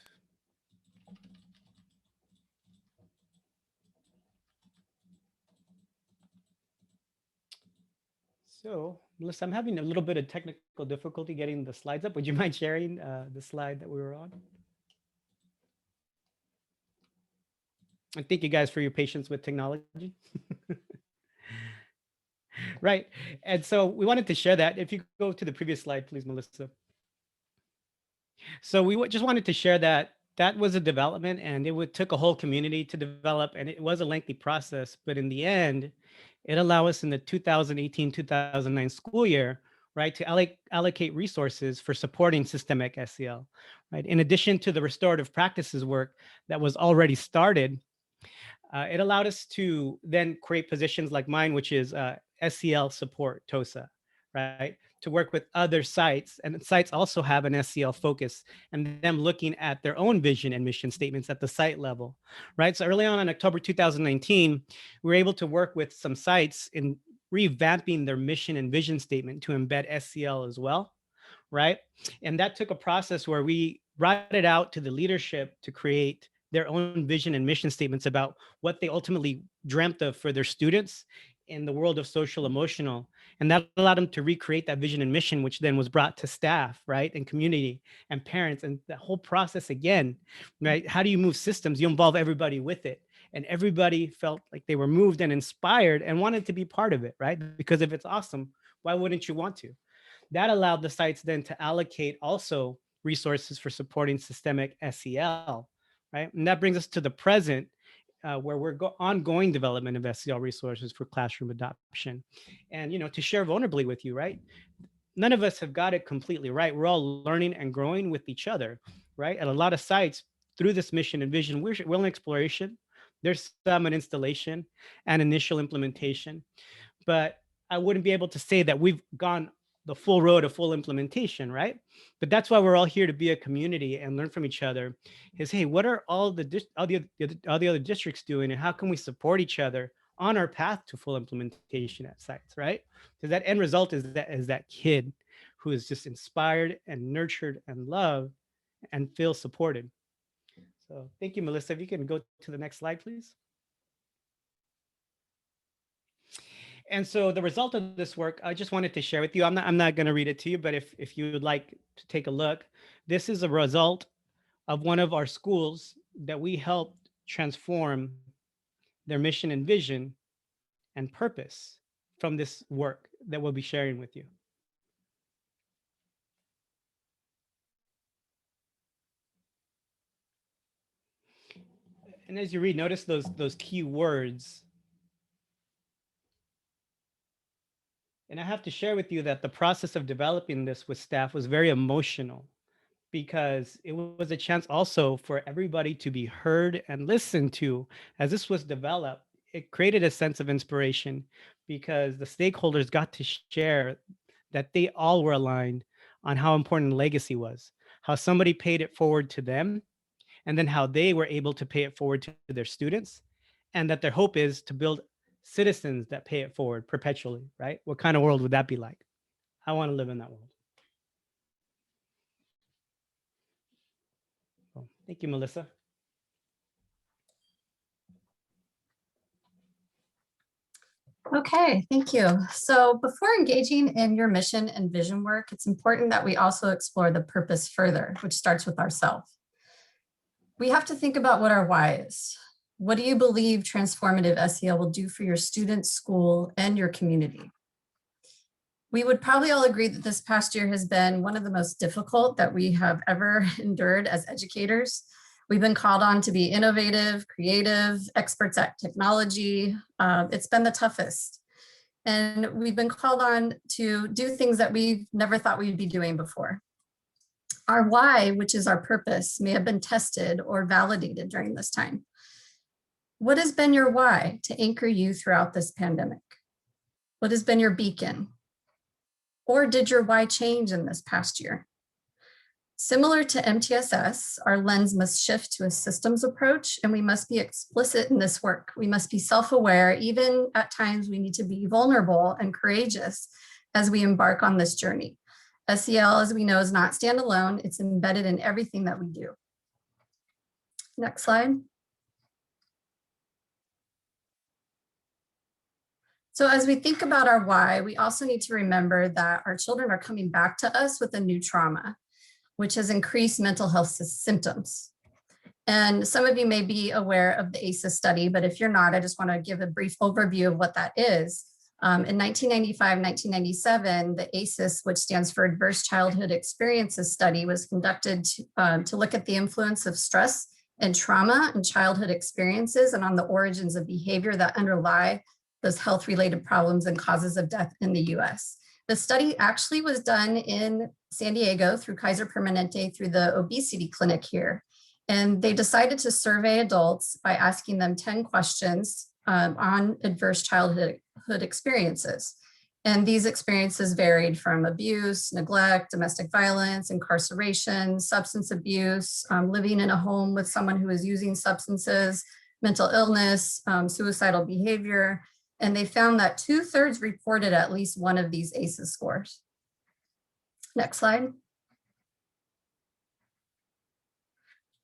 So Melissa, I'm having a little bit of technical difficulty getting the slides up. Would you mind sharing the slide that we were on? And thank you guys for your patience with technology. Right. And so we wanted to share that. If you go to the previous slide, please, Melissa. So we just wanted to share that that was a development, and took a whole community to develop, and it was a lengthy process. But in the end, it allowed us in the 2018-2009 school year, right, to allocate resources for supporting systemic SEL, right? In addition to the restorative practices work that was already started, it allowed us to then create positions like mine, which is SEL support, TOSA, right? To work with other sites, and sites also have an SEL focus, and them looking at their own vision and mission statements at the site level, right? So early on in October 2019, we were able to work with some sites in revamping their mission and vision statement to embed SEL as well, right? And that took a process where we brought it out to the leadership to create their own vision and mission statements about what they ultimately dreamt of for their students in the world of social emotional. And that allowed them to recreate that vision and mission, which then was brought to staff, right? And community and parents, and the whole process again, right? How do you move systems? You involve everybody with it. And everybody felt like they were moved and inspired and wanted to be part of it, right? Because if it's awesome, why wouldn't you want to? That allowed the sites then to allocate also resources for supporting systemic SEL, right? And that brings us to the present, where we're ongoing development of SEL resources for classroom adoption. And, to share vulnerably with you, right? None of us have got it completely right. We're all learning and growing with each other, right? At a lot of sites, through this mission and vision, we're in exploration. There's some in installation and initial implementation, but I wouldn't be able to say that we've gone the full road of full implementation, right? But that's why we're all here, to be a community and learn from each other. Is, hey, what are all the other districts doing, and how can we support each other on our path to full implementation at sites, right? Because that end result is that kid who is just inspired and nurtured and loved and feels supported. So thank you, Melissa. If you can go to the next slide, please. And so the result of this work, I just wanted to share with you. I'm not going to read it to you, but if you would like to take a look, this is a result of one of our schools that we helped transform their mission and vision and purpose from this work that we'll be sharing with you. And as you read, notice those key words. And I have to share with you that the process of developing this with staff was very emotional, because it was a chance also for everybody to be heard and listened to. As this was developed, it created a sense of inspiration, because the stakeholders got to share that they all were aligned on how important legacy was, how somebody paid it forward to them, and then how they were able to pay it forward to their students, and that their hope is to build citizens that pay it forward perpetually, right? What kind of world would that be like? I want to live in that world. Well, thank you, Melissa. Okay, thank you. So before engaging in your mission and vision work, it's important that we also explore the purpose further, which starts with ourselves. We have to think about what our why is. What do you believe transformative SEL will do for your students, school, and your community? We would probably all agree that this past year has been one of the most difficult that we have ever endured as educators. We've been called on to be innovative, creative, experts at technology. It's been the toughest. And we've been called on to do things that we've never thought we'd be doing before. Our why, which is our purpose, may have been tested or validated during this time. What has been your why to anchor you throughout this pandemic? What has been your beacon? Or did your why change in this past year? Similar to MTSS, our lens must shift to a systems approach, and we must be explicit in this work. We must be self-aware. Even at times we need to be vulnerable and courageous as we embark on this journey. SEL, as we know, is not standalone. It's embedded in everything that we do. Next slide. So as we think about our why, we also need to remember that our children are coming back to us with a new trauma, which has increased mental health symptoms. And some of you may be aware of the ACEs study, but if you're not, I just want to give a brief overview of what that is. In 1995, 1997, the ACEs, which stands for Adverse Childhood Experiences Study, was conducted to look at the influence of stress and trauma in childhood experiences and on the origins of behavior that underlie those health-related problems and causes of death in the US. The study actually was done in San Diego through Kaiser Permanente through the obesity clinic here. And they decided to survey adults by asking them 10 questions on adverse childhood experiences. And these experiences varied from abuse, neglect, domestic violence, incarceration, substance abuse, living in a home with someone who is using substances, mental illness, suicidal behavior. And they found that 2/3 reported at least one of these ACEs scores. Next slide.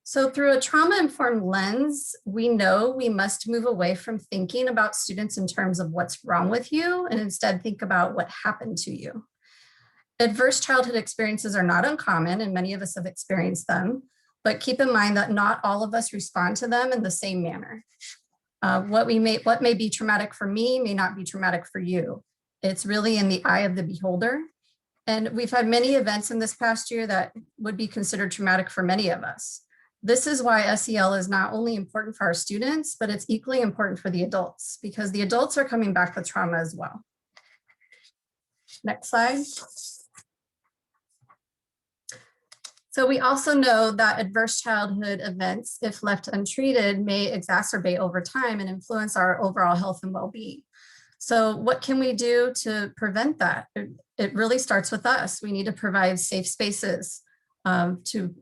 So through a trauma-informed lens, we know we must move away from thinking about students in terms of what's wrong with you and instead think about what happened to you. Adverse childhood experiences are not uncommon and many of us have experienced them, but keep in mind that not all of us respond to them in the same manner. What may be traumatic for me may not be traumatic for you. It's really in the eye of the beholder. And we've had many events in this past year that would be considered traumatic for many of us. This is why SEL is not only important for our students, but it's equally important for the adults because the adults are coming back with trauma as well. Next slide. So we also know that adverse childhood events, if left untreated, may exacerbate over time and influence our overall health and well-being. So what can we do to prevent that? It really starts with us. We need to provide safe spaces to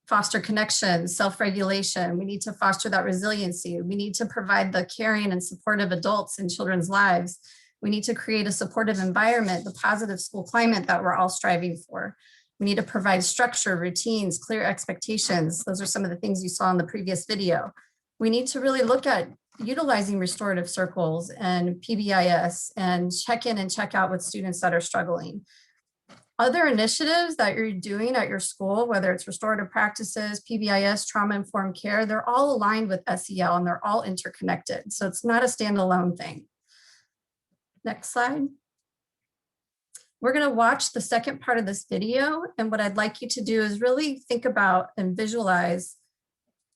foster connection, self-regulation. We need to foster that resiliency. We need to provide the caring and supportive adults in children's lives. We need to create a supportive environment, the positive school climate that we're all striving for. We need to provide structure, routines, clear expectations. Those are some of the things you saw in the previous video. We need to really look at utilizing restorative circles and PBIS and check in and check out with students that are struggling. Other initiatives that you're doing at your school, whether it's restorative practices, PBIS, trauma-informed care, they're all aligned with SEL and they're all interconnected. So it's not a standalone thing. Next slide. We're going to watch the second part of this video. And what I'd like you to do is really think about and visualize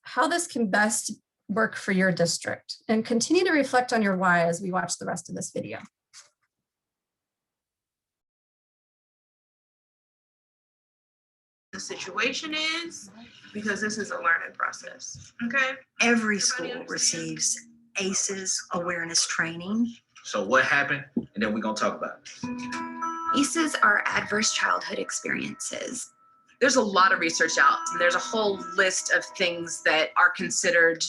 how this can best work for your district and continue to reflect on your why as we watch the rest of this video. The situation is because this is a learning process. Okay. Every school receives ACEs awareness training. So what happened? And then we're going to talk about it. ACEs are adverse childhood experiences. There's a lot of research out, and there's a whole list of things that are considered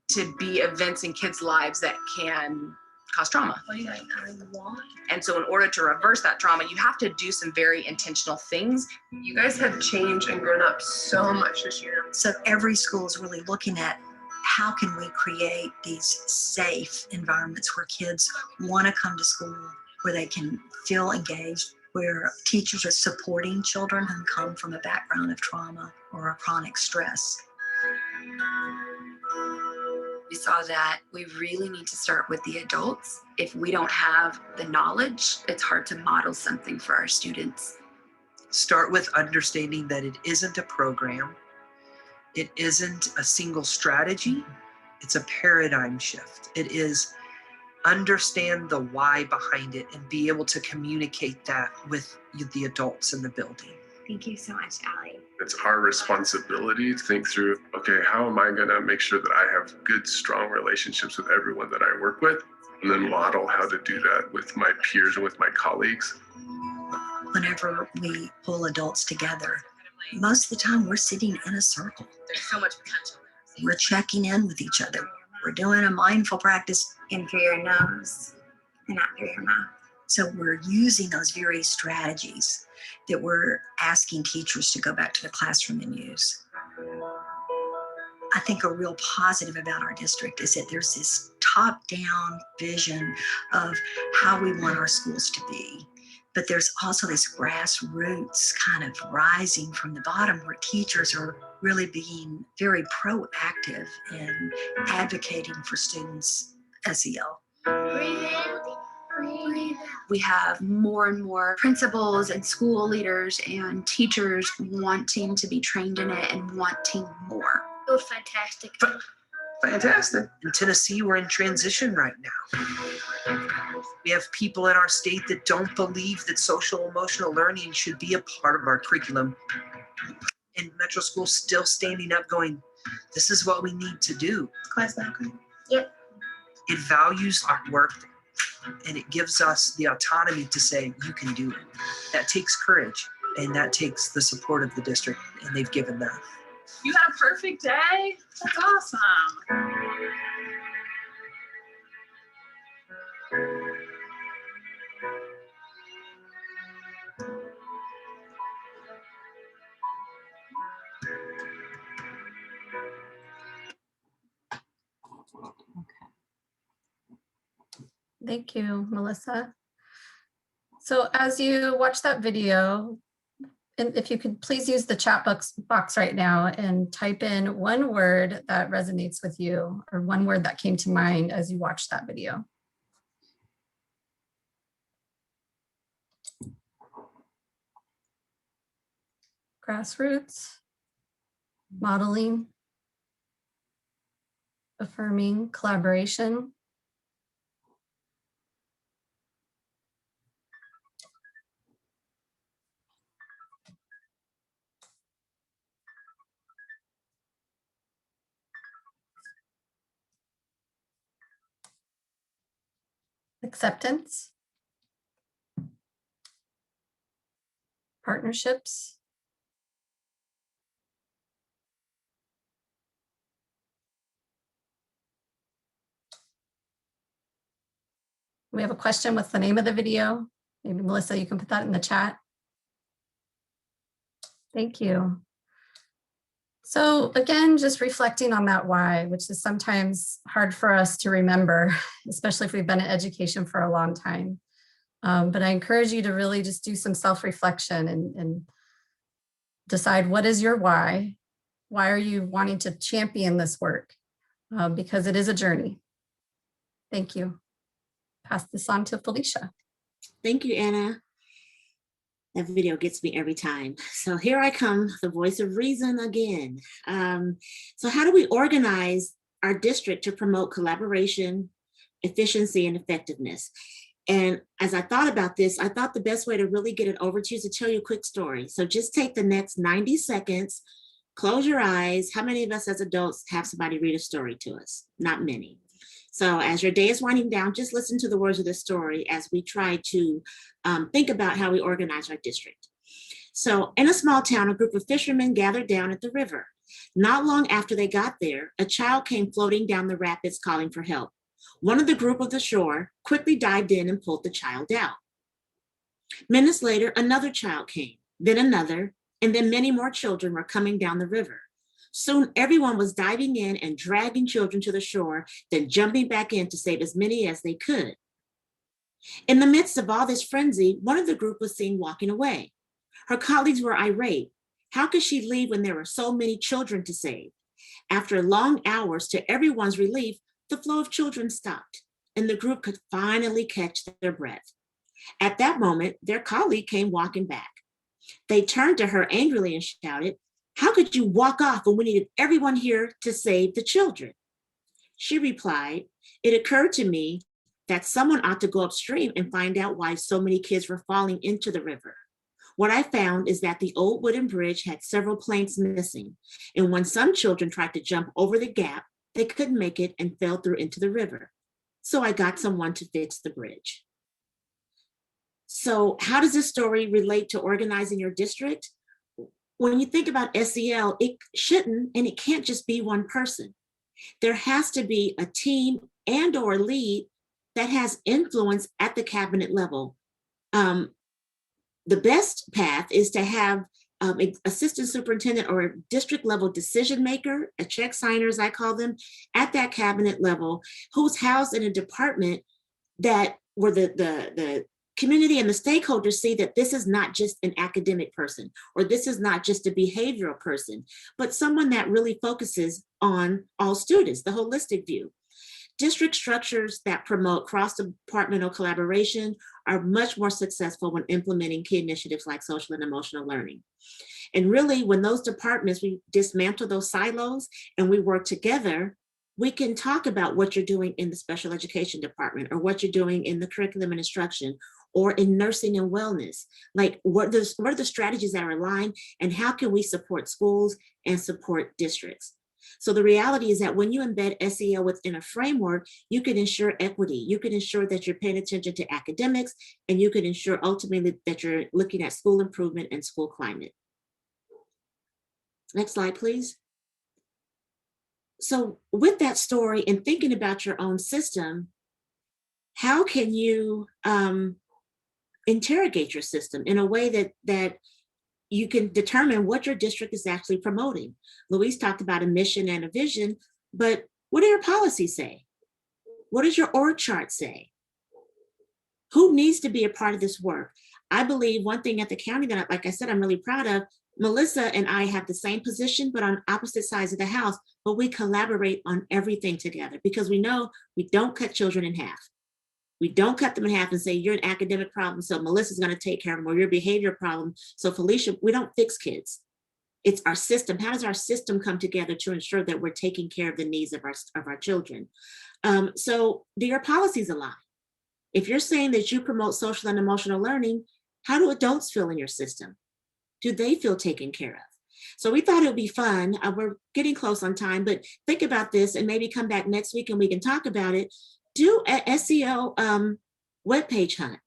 to be events in kids' lives that can cause trauma. And so in order to reverse that trauma, you have to do some very intentional things. You guys have changed and grown up so much this year. So every school is really looking at how can we create these safe environments where kids want to come to school, where they can feel engaged, where teachers are supporting children who come from a background of trauma or a chronic stress. We saw that we really need to start with the adults. If we don't have the knowledge, it's hard to model something for our students. Start with understanding that it isn't a program. It isn't a single strategy. It's a paradigm shift. It is understand the why behind it and be able to communicate that with the adults in the building. Thank you so much, Allie. It's our responsibility to think through, okay, how am I going to make sure that I have good, strong relationships with everyone that I work with, and then model how to do that with my peers and with my colleagues. Whenever we pull adults together, most of the time we're sitting in a circle. There's so much potential. We're checking in with each other. We're doing a mindful practice. In through your nose and out through your mouth. So we're using those very strategies that we're asking teachers to go back to the classroom and use. I think a real positive about our district is that there's this top-down vision of how we want our schools to be. But there's also this grassroots kind of rising from the bottom where teachers are really being very proactive in advocating for students' SEL. We have more and more principals and school leaders and teachers wanting to be trained in it and wanting more. It was fantastic. Fantastic. In Tennessee, we're in transition right now. We have people in our state that don't believe that social emotional learning should be a part of our curriculum. And Metro School's still standing up going, this is what we need to do. Class background. Yep. It values our work and it gives us the autonomy to say, you can do it. That takes courage and that takes the support of the district, and they've given that. You had a perfect day? That's awesome. Thank you, Melissa. So as you watch that video, and if you could please use the chat box right now and type in one word that resonates with you or one word that came to mind as you watched that video. Grassroots, modeling, affirming, collaboration. Acceptance, partnerships, we have a question with the name of the video. Maybe Melissa, you can put that in the chat. Thank you. So again, just reflecting on that why, which is sometimes hard for us to remember, especially if we've been in education for a long time. But I encourage you to really just do some self-reflection and decide what is your why? Why are you wanting to champion this work? Because it is a journey. Thank you. Pass this on to Felicia. Thank you, Anna. That video gets me every time. So here I come, the voice of reason again. So how do we organize our district to promote collaboration, efficiency, and effectiveness? And as I thought about this, I thought the best way to really get it over to you is to tell you a quick story. So just take the next 90 seconds, close your eyes. How many of us as adults have somebody read a story to us? Not many. So as your day is winding down, just listen to the words of the story as we try to think about how we organize our district. So in a small town, a group of fishermen gathered down at the river. Not long after they got there, a child came floating down the rapids calling for help. One of the group of the shore quickly dived in and pulled the child out. Minutes later, another child came, then another, and then many more children were coming down the river. Soon everyone was diving in and dragging children to the shore, then jumping back in to save as many as they could. In the midst of all this frenzy, one of the group was seen walking away. Her colleagues were irate. How could she leave when there were so many children to save? After long hours, to everyone's relief, the flow of children stopped, and the group could finally catch their breath. At that moment, their colleague came walking back. They turned to her angrily and shouted, "How could you walk off when we needed everyone here to save the children?" She replied, "It occurred to me that someone ought to go upstream and find out why so many kids were falling into the river. What I found is that the old wooden bridge had several planks missing, and when some children tried to jump over the gap, they couldn't make it and fell through into the river. So I got someone to fix the bridge." So how does this story relate to organizing your district? When you think about SEL, it shouldn't and it can't just be one person. There has to be a team and or lead that has influence at the cabinet level. The best path is to have assistant superintendent or district level decision maker, a check signer, as I call them, at that cabinet level, who's housed in a department that where the community and the stakeholders see that this is not just an academic person, or this is not just a behavioral person, but someone that really focuses on all students, the holistic view. District structures that promote cross-departmental collaboration are much more successful when implementing key initiatives like social and emotional learning. And really, when those departments, we dismantle those silos and we work together, we can talk about what you're doing in the special education department, or what you're doing in the curriculum and instruction, or in nursing and wellness. Like, what are the strategies that are aligned, and how can we support schools and support districts? So the reality is that when you embed SEL within a framework, you can ensure equity, you can ensure that you're paying attention to academics, and you can ensure ultimately that you're looking at school improvement and school climate. Next slide, please. So with that story and thinking about your own system, how can you interrogate your system in a way that you can determine what your district is actually promoting? Louise talked about a mission and a vision, but what do your policies say? What does your org chart say? Who needs to be a part of this work? I believe one thing at the county that, like I said, I'm really proud of, Melissa and I have the same position, but on opposite sides of the house, but we collaborate on everything together because we know we don't cut children in half. We don't cut them in half and say, you're an academic problem, so Melissa's gonna take care of them, or your behavior problem, so Felicia, we don't fix kids. It's our system. How does our system come together to ensure that we're taking care of the needs of our children? So do your policies align? If you're saying that you promote social and emotional learning, how do adults feel in your system? Do they feel taken care of? So we thought it would be fun. We're getting close on time, but think about this and maybe come back next week and we can talk about it. Do a SEL webpage hunt.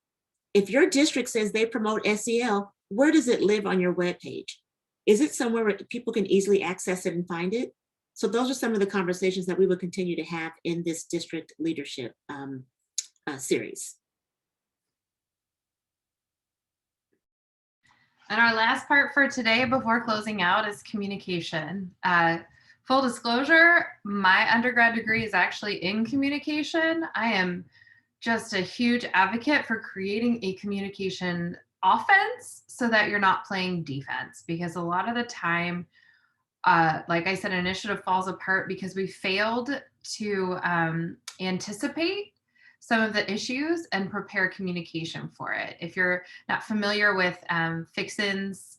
If your district says they promote SEL, where does it live on your webpage? Is it somewhere where people can easily access it and find it? So those are some of the conversations that we will continue to have in this district leadership series. And our last part for today before closing out is communication. Full disclosure, my undergrad degree is actually in communication. I am just a huge advocate for creating a communication offense so that you're not playing defense, because a lot of the time, like I said, initiative falls apart because we failed to anticipate some of the issues and prepare communication for it. If you're not familiar with Fixin's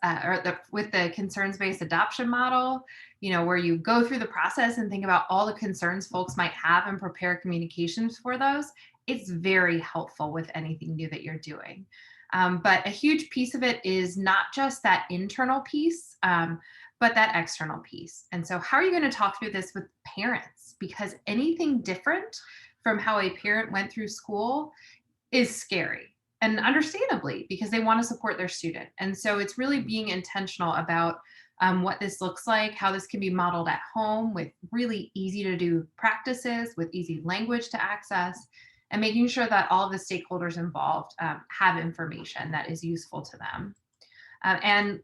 with the concerns-based adoption model, you know, where you go through the process and think about all the concerns folks might have and prepare communications for those, it's very helpful with anything new that you're doing. But a huge piece of it is not just that internal piece, but that external piece. And so how are you going to talk through this with parents? Because anything different from how a parent went through school is scary, and understandably, because they want to support their student. And so it's really being intentional about what this looks like, how this can be modeled at home with really easy to do practices, with easy language to access, and making sure that all of the stakeholders involved have information that is useful to them. And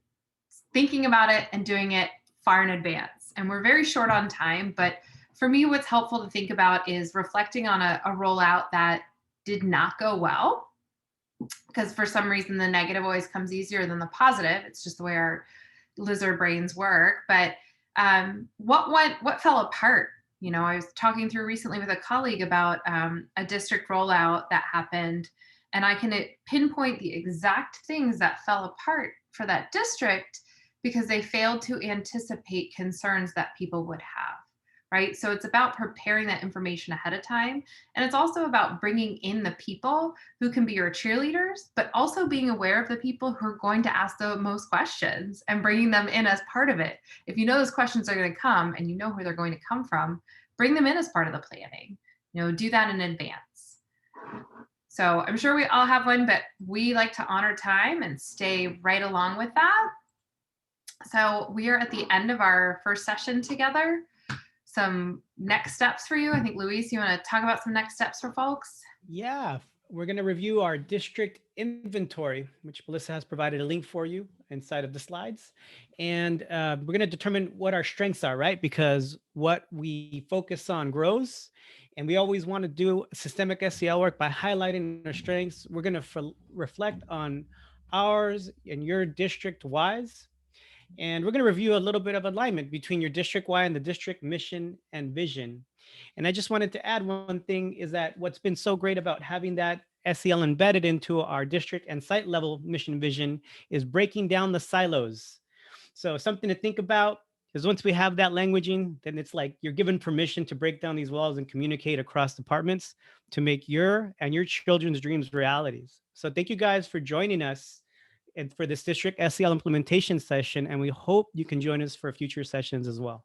thinking about it and doing it far in advance. And we're very short on time, but for me, what's helpful to think about is reflecting on a rollout that did not go well, because for some reason the negative always comes easier than the positive. It's just the way our lizard brains work. But what fell apart? You know, I was talking through recently with a colleague about a district rollout that happened, and I can pinpoint the exact things that fell apart for that district because they failed to anticipate concerns that people would have. Right? So it's about preparing that information ahead of time. And it's also about bringing in the people who can be your cheerleaders, but also being aware of the people who are going to ask the most questions and bringing them in as part of it. If you know those questions are going to come and you know where they're going to come from, bring them in as part of the planning. You know, do that in advance. So I'm sure we all have one, but we like to honor time and stay right along with that. So we are at the end of our first session together. Some next steps for you. I think, Luis, you want to talk about some next steps for folks? Yeah, we're going to review our district inventory, which Melissa has provided a link for you inside of the slides. And we're going to determine what our strengths are, right? Because what we focus on grows. And we always want to do systemic SEL work by highlighting our strengths. We're going to reflect on ours and your district wise. And we're going to review a little bit of alignment between your district why and the district mission and vision. And I just wanted to add one thing is that what's been so great about having that SEL embedded into our district and site level mission vision is breaking down the silos. So something to think about is once we have that languaging, then it's like you're given permission to break down these walls and communicate across departments to make your and your children's dreams realities. So thank you guys for joining us and for this district SEL implementation session. And we hope you can join us for future sessions as well.